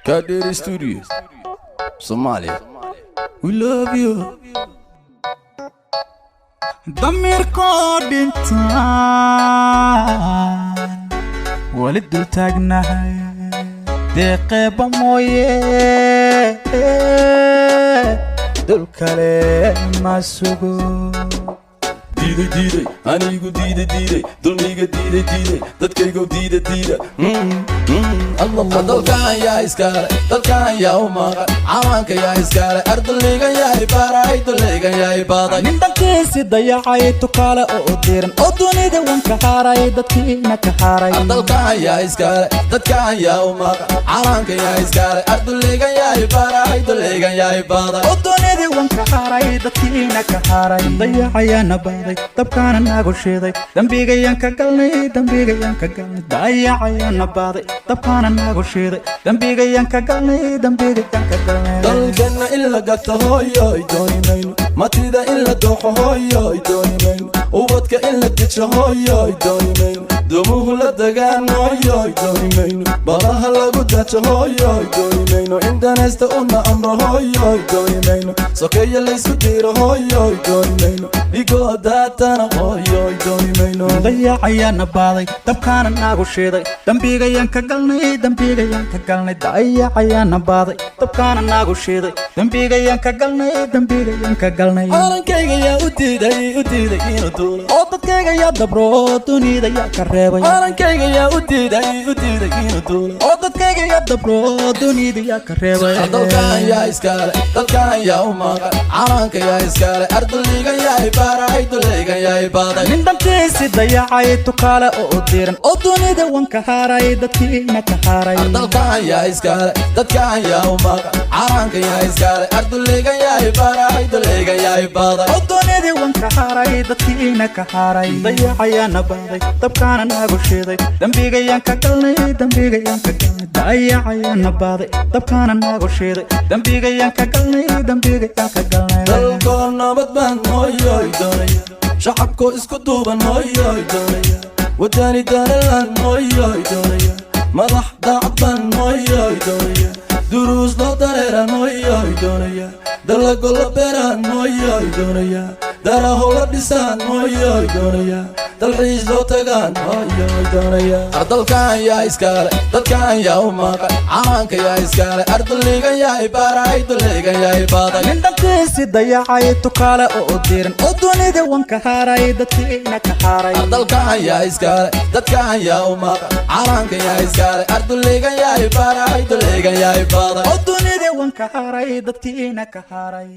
Kadiri Studios, Somalia. We love you. ضمير كودين ولد التاجنا دقيقة مويه دول كلام ما سوق Diide, anigu diide, dulmiga diide, dadkaygu diide. Allah dalkan yaa iskale, dalkan yaa u maqan, cawaanka yaa iskale, ardayga yaa ibaray, dulayga yaa ibaday. nin dalkiisi dayacay tukaale oo diiran oo dunida wanka haaray dadkiina ka haaray. Dalkan yaa iskale, dadkan yaa u maqan, cawaanka yaa iskale, ardayga yaa ibaray, dulayga yaa ibaday. oo dunida wanka haaray dadkiina ka haaray. dayacayana baaday dabkaana nagu shiiday dambigayaan ka galnay dayacayana baaday dabkaana nagu shiiday dambigayaan ka galnay dalkana in la gato hooyoy dooni mayno matida in la dooxo hooyoy dooni mayno ubadka in la dejo hooyoy dooni mayno dumuhu la dagaan hooyoy dooni mayno balaha lagu dajo hooyoy dooni mayno indanaysta una amro hooyoy dooni mayno sokeeya laysku diiro hooyoy dooni mayno igoo daatana hooyoy dooni mayno dayacayana baaday dabkaana nagu shiiday dambigayaan ka galnay dayacayana baaday dabkaana nagu shiiday dambigayaan ka galnay calankayga yaa u diiday inuu duulo oo dadkayga yaa dabro dunida yaa ka reebay calankayga yaa u diiday inuu duulo oo dadkayga yaa dabro dunida yaa ka reebay dalkan yaa iskale dalkan yaa u maqan calanka yaa iskale ardayga yaa ibaray dulayga yaa ibaday nin dalkiisi dayacay tukaale oo diiran oo dunida wanka haaray dadkiina ka haaray dalkan yaa iskale dadkan yaa u maqan calanka yaa iskale ardayga yaa ibaray dulayga yaa ibaday oo dunida wanka haaray dadkiina ka haaray dayacayana baaday dabkaana nagu shiiday dambigayaan ka galnay dayacayana baaday dabkaana nagu shiiday dambigayaan ka galnay dalkoo nabad baan hooyoy doonaya shacabkoo isku duuban hooyoy doonaya wadani danalan hooyoy doonaya madax daacad baan hooyoy doonaya duruus loo dareeran hooyoy doonaya dalago la beeraan hooyoy doonaya daraho la dhisaan hooyoy doonaya dalxiis loo tagaan hooyoy doonaya dalkan yaa iskale dadkan yaa u maqan cawaanka yaa iskale ardayga yaa ibaray dulayga yaa ibaday nin dalkiisi dayacay tukaale oo diiran oo dunida wanka haaray dadkiina ka haaray dalkan yaa iskale dadkan yaa u maqan cawaanka yaa iskale ardayga yaa ibaray dulayga yaa ibaday oo dunida wanka haaray dadkiina ka haaray